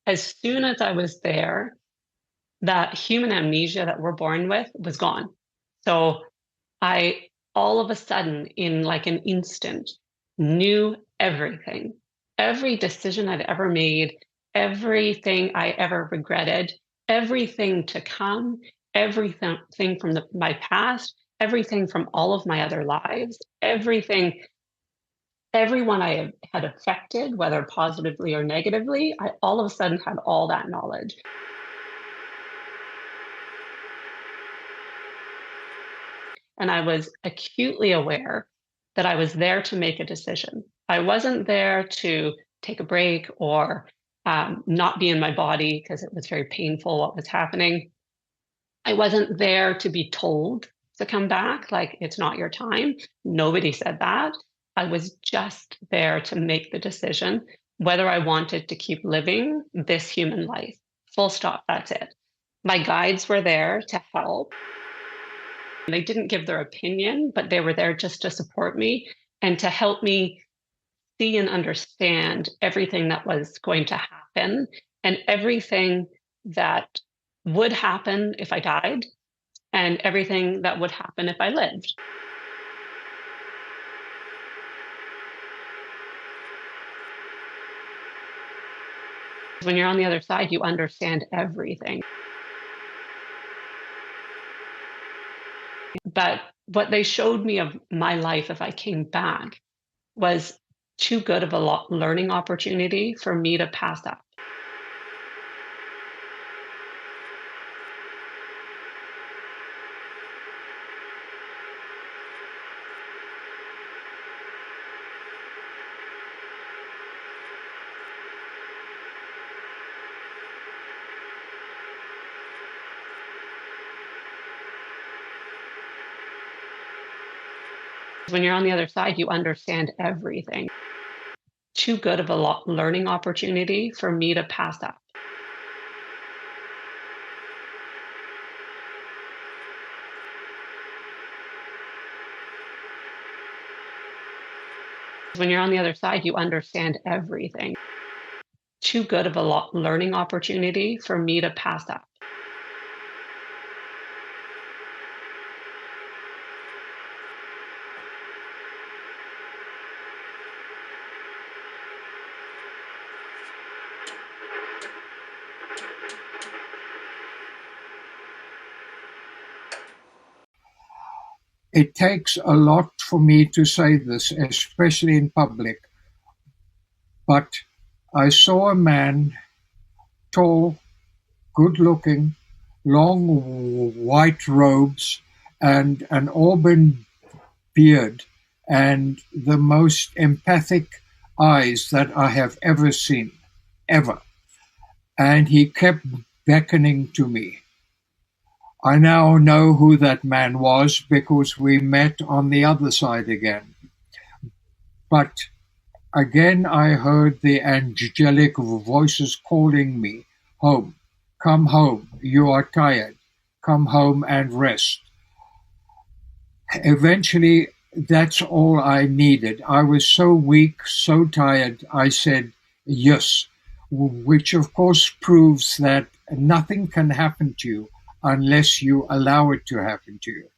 as soon as I was there, that human amnesia that we're born with was gone. So I all of a sudden, in like an instant, knew everything. Every decision I've ever made, everything I ever regretted, everything to come, everything from my past, everything from all of my other lives, everything, everyone I had affected, whether positively or negatively, I all of a sudden had all that knowledge. And I was acutely aware that I was there to make a decision. I wasn't there to take a break or not be in my body because it was very painful what was happening. I wasn't there to be told to come back, like it's not your time. Nobody said that. I was just there to make the decision whether I wanted to keep living this human life. Full stop, that's it. My guides were there to help. They didn't give their opinion, but they were there just to support me and to help me see and understand everything that was going to happen and everything that would happen if I died and everything that would happen if I lived. When you're on the other side, you understand everything. But what they showed me of my life if I came back was too good of a learning opportunity for me to pass up. When you're on the other side, you understand everything. Too good of a learning opportunity for me to pass up. When you're on the other side, you understand everything. Too good of a learning opportunity for me to pass up. It takes a lot for me to say this, especially in public, but I saw a man, tall, good-looking, long white robes, and an auburn beard, and the most empathic eyes that I have ever seen, ever. And he kept beckoning to me. I now know who that man was because we met on the other side again. But again I heard the angelic voices calling me home. Come home, you are tired. Come home and rest. Eventually, that's all I needed. I was so weak, so tired, I said yes, which of course proves that nothing can happen to you unless you allow it to happen to you.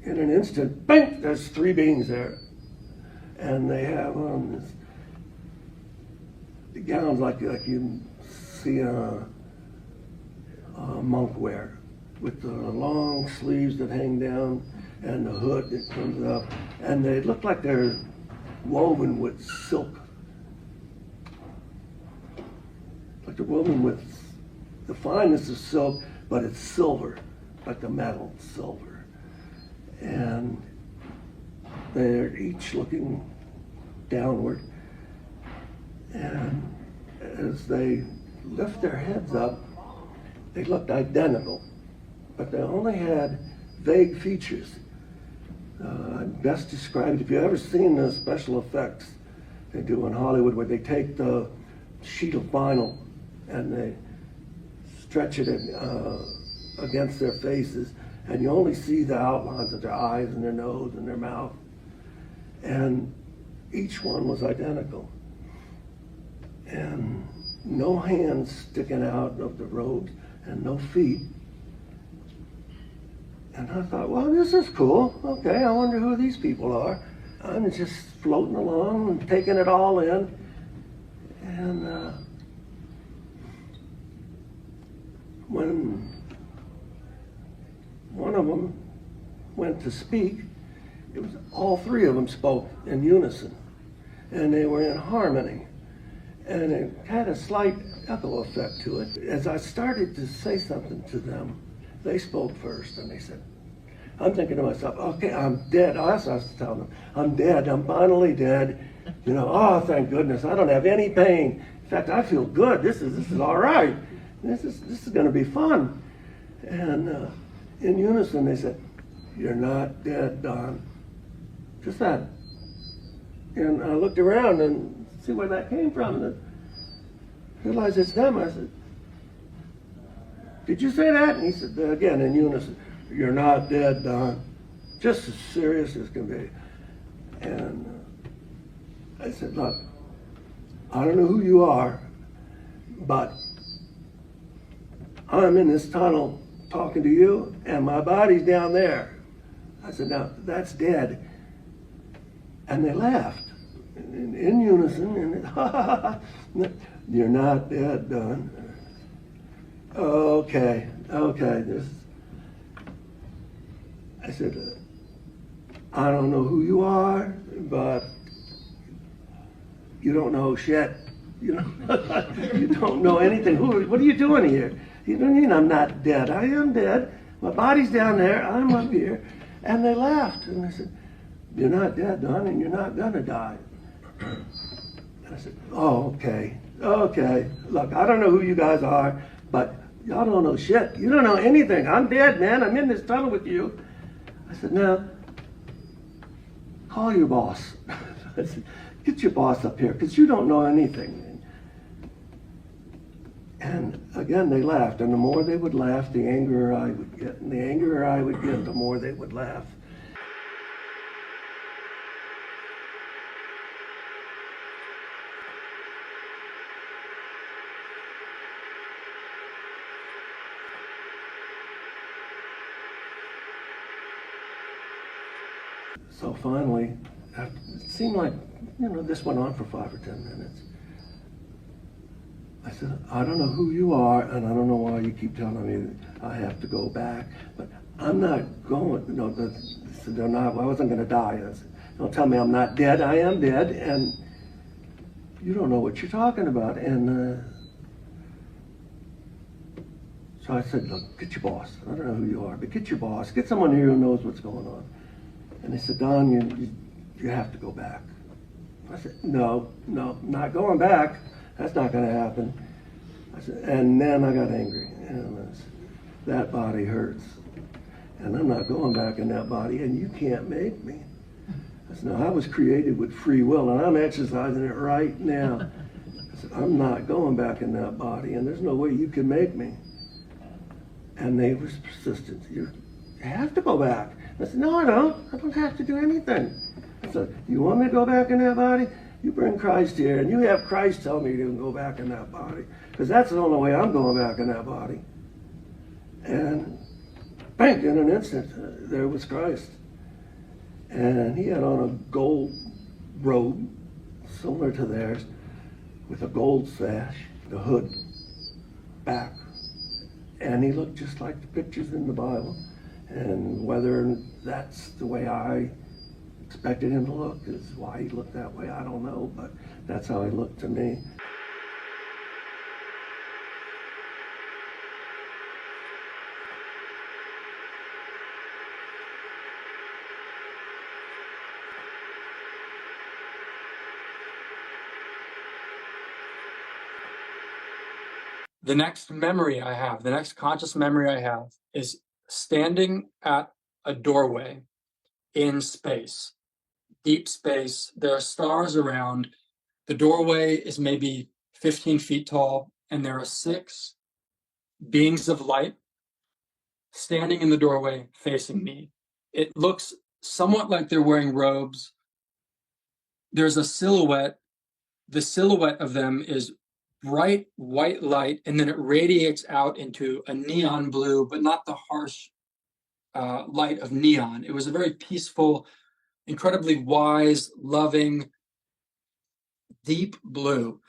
In an instant, bang, there's three beings there. And they have on the gowns like you see a monk wear, with the long sleeves that hang down and the hood that comes up. And they look like they're woven with silk. Like they're woven with the finest of silk, but it's silver, like the metal silver. And they're each looking downward. And as they lift their heads up, they looked identical, but they only had vague features. Best described, if you've ever seen the special effects they do in Hollywood, where they take the sheet of vinyl and they stretch it against their faces, and you only see the outlines of their eyes and their nose and their mouth. And each one was identical. And no hands sticking out of the robes and no feet. And I thought, well, this is cool. Okay, I wonder who these people are. I'm just floating along and taking it all in. And when one of them went to speak, it was all three of them spoke in unison, and they were in harmony, and it had a slight echo effect to it. As I started to say something to them, they spoke first, and they said, I'm thinking to myself, okay, I'm dead. I was telling them, I'm dead. I'm finally dead. You know, oh, thank goodness, I don't have any pain. In fact, I feel good. This is all right. This is going to be fun. And in unison, they said, you're not dead, Don. Just that. And I looked around and see where that came from, and I realized it's them. I said, did you say that? And he said, again, in unison, you're not dead, Don. Just as serious as can be. And I said, look, I don't know who you are, but I'm in this tunnel talking to you, and my body's down there. I said, now, that's dead. And they laughed in unison, and you're not dead, Don. Okay. I said, I don't know who you are, but you don't know shit. You know, you don't know anything. What are you doing here? You don't mean I'm not dead. I am dead. My body's down there. I'm up here. And they laughed. And I said, you're not dead, Don, and you're not going to die. And I said, oh, okay. Look, I don't know who you guys are, but y'all don't know shit. You don't know anything. I'm dead, man. I'm in this tunnel with you. I said, now, call your boss. I said, get your boss up here, because you don't know anything. And again, they laughed. And the more they would laugh, the angrier I would get. And the angrier I would get, the more they would laugh. So finally, it seemed like, this went on for 5 or 10 minutes. I said, I don't know who you are, and I don't know why you keep telling me I have to go back, but I'm not going. I wasn't going to die. I said, don't tell me I'm not dead. I am dead, and you don't know what you're talking about. And so I said, look, get your boss. I don't know who you are, but get your boss. Get someone here who knows what's going on. And they said, Don, you have to go back. I said, no, not going back. That's not going to happen. I said, and then I got angry. And that body hurts. And I'm not going back in that body, and you can't make me. I said, no, I was created with free will, and I'm exercising it right now. I said, I'm not going back in that body, and there's no way you can make me. And they were persistent. You have to go back. I said, no, I don't. I don't have to do anything. I said, you want me to go back in that body? You bring Christ here, and you have Christ tell me you can go back in that body, because that's the only way I'm going back in that body. And bang, in an instant, there was Christ. And he had on a gold robe, similar to theirs, with a gold sash, the hood back. And he looked just like the pictures in the Bible. And whether that's the way I expected him to look is why he looked that way, I don't know, but that's how he looked to me. The next memory I have, the next conscious memory I have, is standing at a doorway in space, deep space. There are stars around, The doorway is maybe 15 feet tall, and there are 6 beings of light standing in the doorway facing me. It looks somewhat like they're wearing robes. There's a silhouette. The silhouette of them is bright white light, and then it radiates out into a neon blue, but not the harsh light of neon. It was a very peaceful, incredibly wise, loving, deep blue.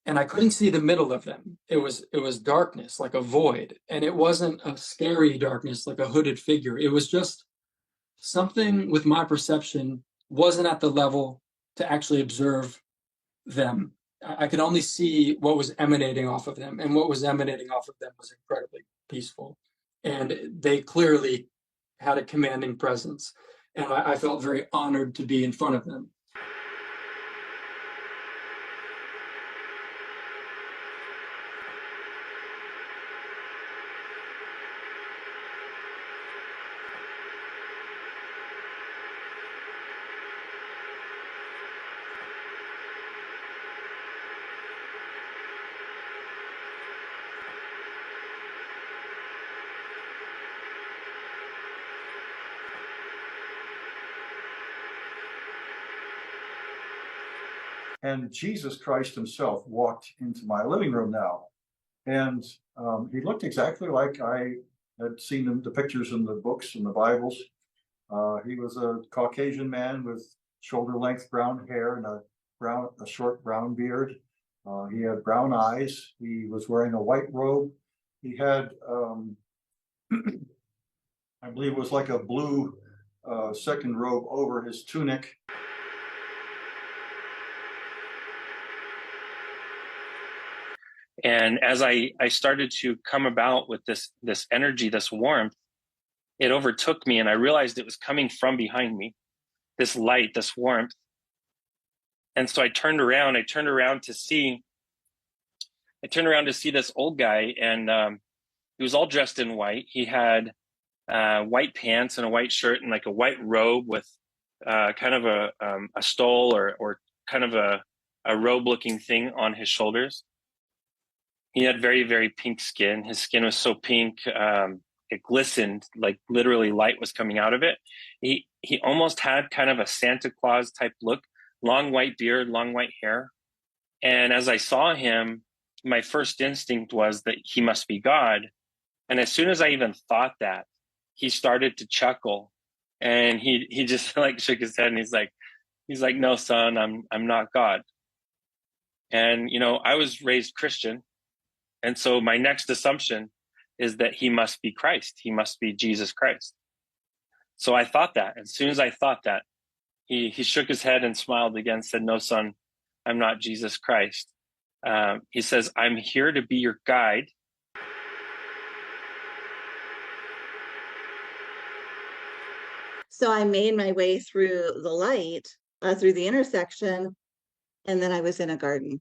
And I couldn't see the middle of them. It was darkness, like a void, and it wasn't a scary darkness like a hooded figure. It was just something with my perception wasn't at the level to actually observe them. I could only see what was emanating off of them, and what was emanating off of them was incredibly peaceful. And they clearly had a commanding presence, and I felt very honored to be in front of them. And Jesus Christ himself walked into my living room now. And he looked exactly like I had seen the pictures in the books and the Bibles. He was a Caucasian man with shoulder-length brown hair and a short brown beard. He had brown eyes. He was wearing a white robe. He had, I believe it was like a blue second robe over his tunic. And as I started to come about with this energy, this warmth, it overtook me, and I realized it was coming from behind me, this light, this warmth. And so I turned around to see this old guy, and he was all dressed in white. He had white pants and a white shirt and like a white robe with kind of a stole or kind of a robe looking thing on his shoulders. He had very, very pink skin. His skin was so pink, it glistened, like literally light was coming out of it. He almost had kind of a Santa Claus type look, long white beard, long white hair. And as I saw him, my first instinct was that he must be God. And as soon as I even thought that, he started to chuckle, and he just like shook his head, and he's like, "No, son, I'm not God." And I was raised Christian. And so my next assumption is that he must be Christ. He must be Jesus Christ. So I thought that. As soon as I thought that, he shook his head and smiled again, said, "No, son, I'm not Jesus Christ." He says, "I'm here to be your guide." So I made my way through the light, through the intersection, and then I was in a garden.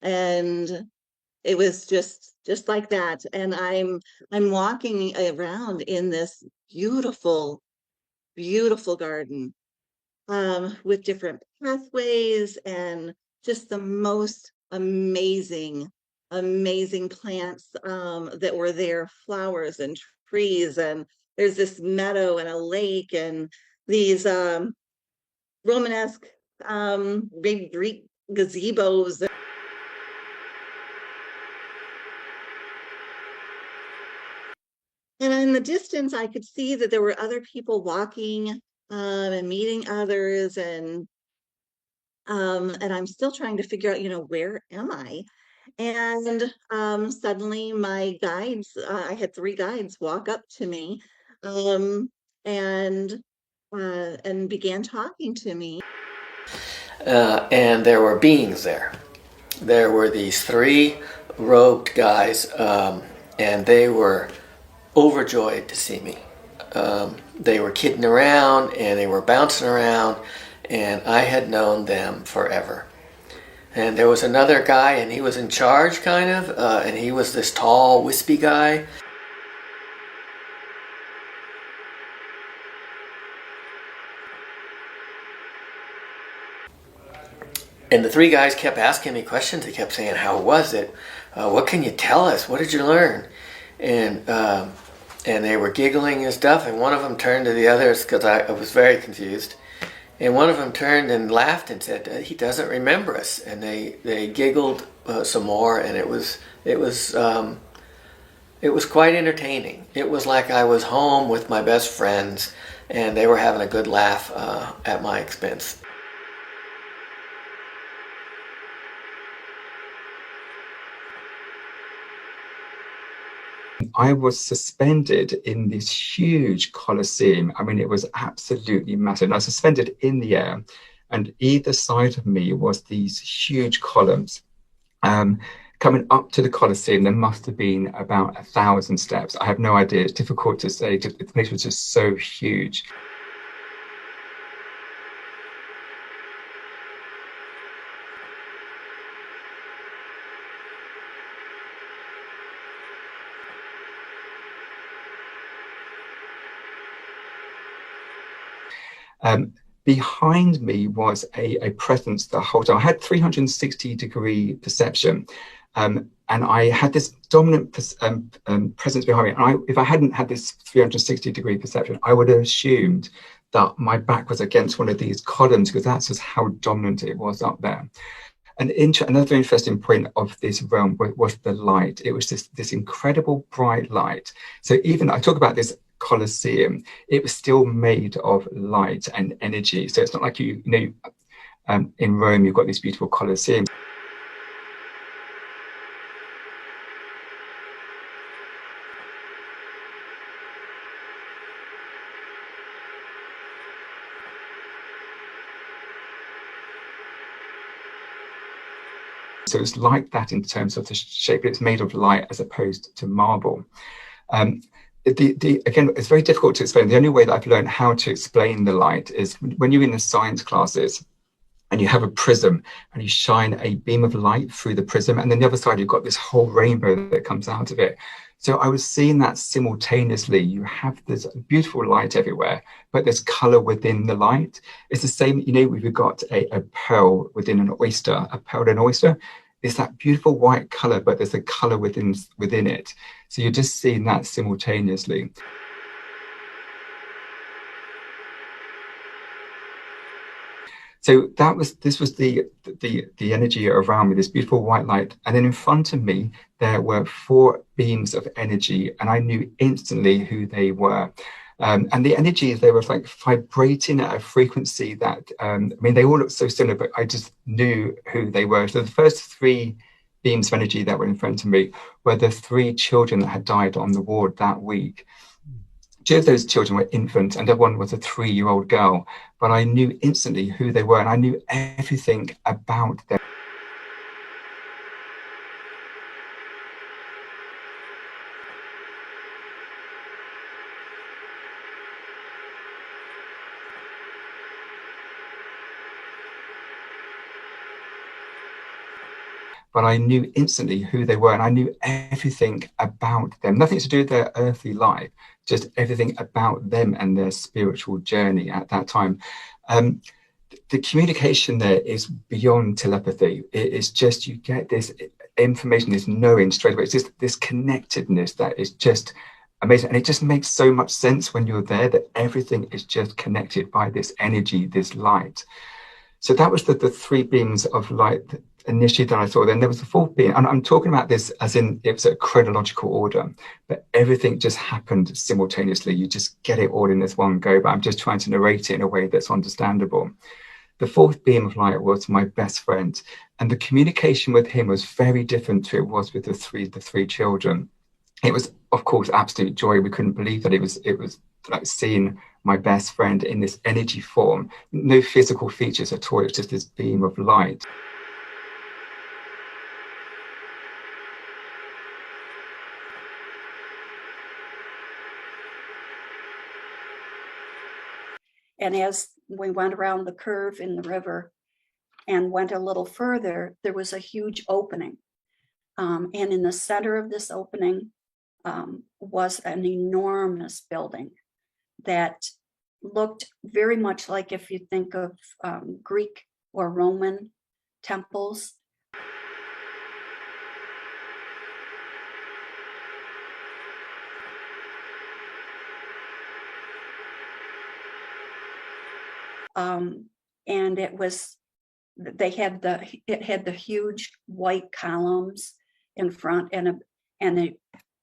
And it was just like that. And I'm walking around in this beautiful, beautiful garden, with different pathways and just the most amazing, amazing plants that were there, flowers and trees. And there's this meadow and a lake and these Romanesque big Greek gazebos. And in the distance, I could see that there were other people walking and meeting others, and I'm still trying to figure out, where am I? And suddenly my guides, I had 3 guides walk up to me, um, and began talking to me. And there were beings there. There were these 3 robed guys, and they were overjoyed to see me. They were kidding around and they were bouncing around, and I had known them forever. And there was another guy, and he was in charge, kind of, and he was this tall, wispy guy. And the 3 guys kept asking me questions. They kept saying, "How was it? What can you tell us? What did you learn?" And they were giggling and stuff. And one of them turned to the others because I was very confused. And one of them turned and laughed and said, "He doesn't remember us." And they giggled some more, and it was quite entertaining. It was like I was home with my best friends, and they were having a good laugh at my expense. I was suspended in this huge coliseum. I mean, it was absolutely massive. And I was suspended in the air, and either side of me was these huge columns. Coming up to the Colosseum, there must have been about 1,000 steps. I have no idea. It's difficult to say. The place was just so huge. Behind me was a presence the whole time. I had 360-degree perception, and I had this dominant presence behind me. And if I hadn't had this 360-degree perception, I would have assumed that my back was against one of these columns, because that's just how dominant it was up there. And another interesting point of this realm was the light. It was this incredible bright light. So even I talk about this Colosseum, it was still made of light and energy. So it's not like you know, in Rome, you've got these beautiful Colosseums. So it's like that in terms of the shape. It's made of light as opposed to marble. Again, it's very difficult to explain. The only way that I've learned how to explain the light is when you're in the science classes and you have a prism and you shine a beam of light through the prism, and then the other side, you've got this whole rainbow that comes out of it. So I was seeing that simultaneously. You have this beautiful light everywhere, but there's color within the light. It's the same, you know, we've got a pearl within an oyster, a pearl in an oyster. It's that beautiful white color, but there's a color within it. So you're just seeing that simultaneously. So this was the energy around me, this beautiful white light. And then in front of me, there were 4 beams of energy, and I knew instantly who they were. And the energy, they were like vibrating at a frequency that, I mean, they all looked so similar, but I just knew who they were. So the first 3 beams of energy that were in front of me were the 3 children that had died on the ward that week. 2 of those children were infants, and the one was a 3-year-old girl. But I knew instantly who they were, and I knew everything about them. But I knew instantly who they were, and I knew everything about them. Nothing to do with their earthly life, just everything about them and their spiritual journey at that time. The communication there is beyond telepathy. It is just, you get this information, this knowing straight away. It's just this connectedness that is just amazing. And it just makes so much sense when you're there, that everything is just connected by this energy, this light. So that was the 3 beams of light initially that I saw. Then there was the 4th beam, and I'm talking about this as in it was a chronological order, but everything just happened simultaneously. You just get it all in this one go, but I'm just trying to narrate it in a way that's understandable. The fourth beam of light was my best friend, and the communication with him was very different to it was with the three children. It was, of course, absolute joy. We couldn't believe that it was like seeing my best friend in this energy form. No physical features at all. It was just this beam of light. And as we went around the curve in the river and went a little further, there was a huge opening. And in the center of this opening was an enormous building that looked very much like, if you think of Greek or Roman temples. And it had the huge white columns in front and a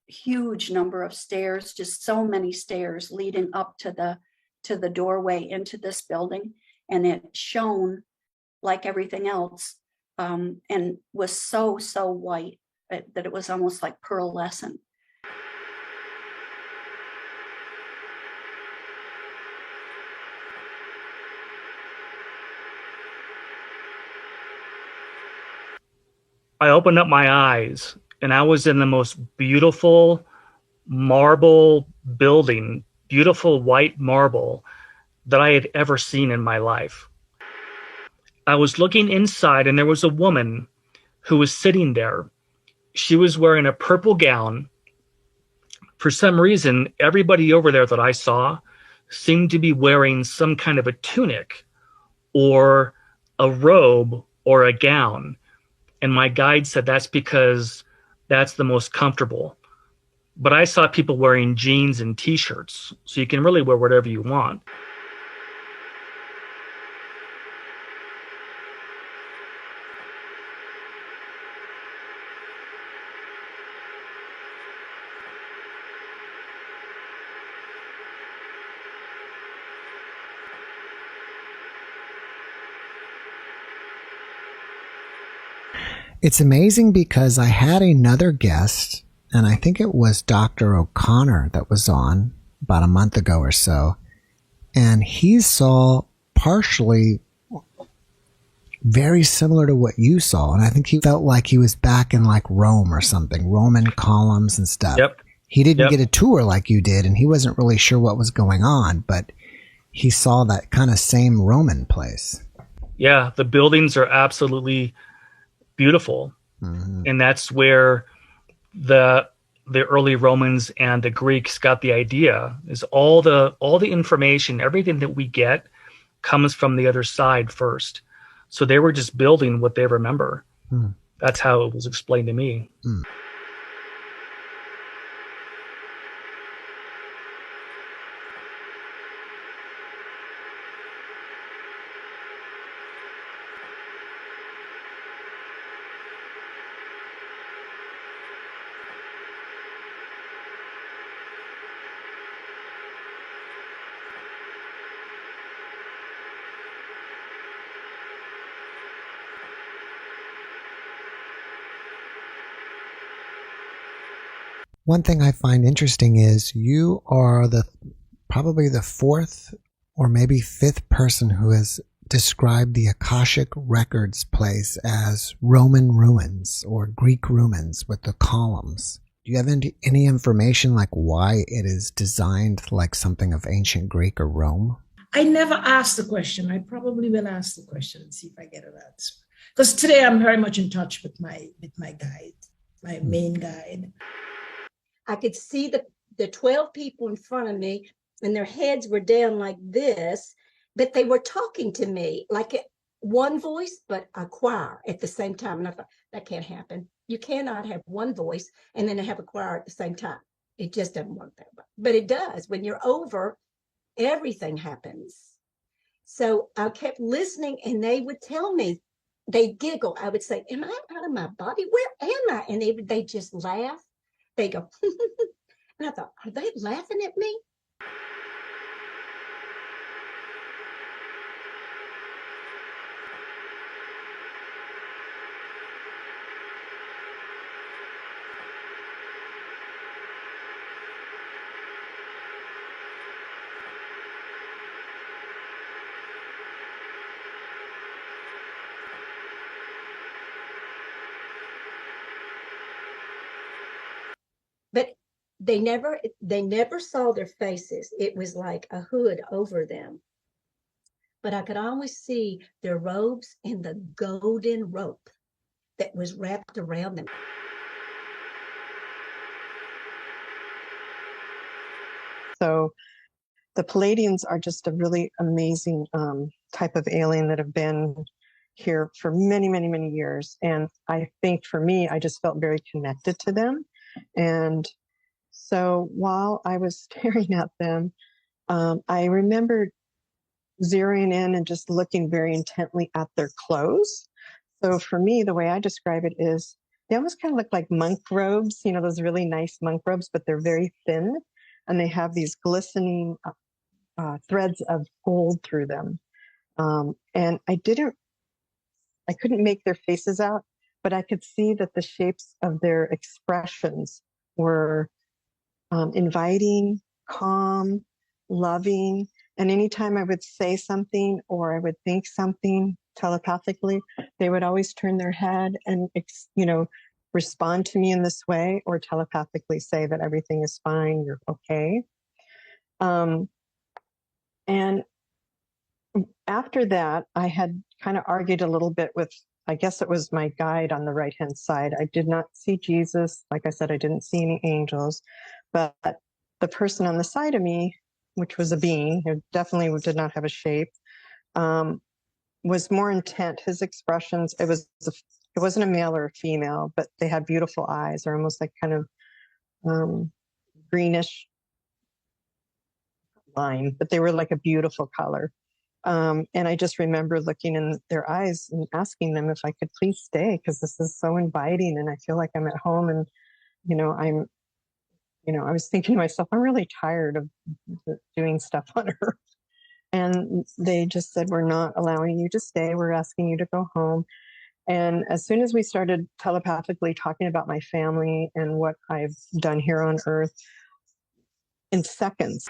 huge number of stairs, just so many stairs leading up to the doorway into this building. And it shone like everything else, and was so white that it was almost like pearlescent. I opened up my eyes and I was in the most beautiful marble building, beautiful white marble that I had ever seen in my life. I was looking inside and there was a woman who was sitting there. She was wearing a purple gown. For some reason, everybody over there that I saw seemed to be wearing some kind of a tunic or a robe or a gown. And my guide said that's because that's the most comfortable. But I saw people wearing jeans and t-shirts, so you can really wear whatever you want. It's amazing because I had another guest, and I think it was Dr. O'Connor that was on about a month ago or so, and he saw partially very similar to what you saw, and I think he felt like he was back in like Rome or something, Roman columns and stuff. Yep. He didn't get a tour like you did, and he wasn't really sure what was going on, but he saw that kind of same Roman place. Yeah, the buildings are absolutely beautiful. Mm-hmm. And that's where the early Romans and the Greeks got the idea, is all the information, everything that we get comes from the other side first. So they were just building what they remember. Mm. That's how it was explained to me. Mm. One thing I find interesting is you are probably the fourth or maybe fifth person who has described the Akashic Records place as Roman ruins or Greek ruins with the columns. Do you have any information like why it is designed like something of ancient Greek or Rome? I never asked the question. I probably will ask the question and see if I get an answer. Because today I'm very much in touch with my guide, my main guide. I could see the 12 people in front of me, and their heads were down like this, but they were talking to me like one voice, but a choir at the same time. And I thought, that can't happen. You cannot have one voice and then have a choir at the same time. It just doesn't work that way. But it does. When you're over, everything happens. So I kept listening, and they would tell me, they giggle. I would say, am I out of my body? Where am I? And they just laugh. They go, and I thought, are they laughing at me? they never saw their faces. It was like a hood over them. But I could always see their robes and the golden rope that was wrapped around them. So the Palladians are just a really amazing type of alien that have been here for many, many, many years. And I think for me, I just felt very connected to them. And so while I was staring at them, I remembered zeroing in and just looking very intently at their clothes. So for me, the way I describe it is they almost kind of look like monk robes, you know, those really nice monk robes, but they're very thin and they have these glistening threads of gold through them. And I couldn't make their faces out, but I could see that the shapes of their expressions were inviting, calm, loving. And anytime I would say something or I would think something telepathically, they would always turn their head and, respond to me in this way or telepathically say that everything is fine, you're okay. And after that, I had kind of argued a little bit with, I guess it was my guide on the right-hand side. I did not see Jesus. Like I said, I didn't see any angels, but the person on the side of me, which was a being, who definitely did not have a shape, was more intent. His expressions, it wasn't a male or a female, but they had beautiful eyes, or almost like kind of greenish line, but they were like a beautiful color. And I just remember looking in their eyes and asking them if I could please stay because this is so inviting and I feel like I'm at home. And, I was thinking to myself, I'm really tired of doing stuff on Earth. And they just said, we're not allowing you to stay. We're asking you to go home. And as soon as we started telepathically talking about my family and what I've done here on Earth, in seconds,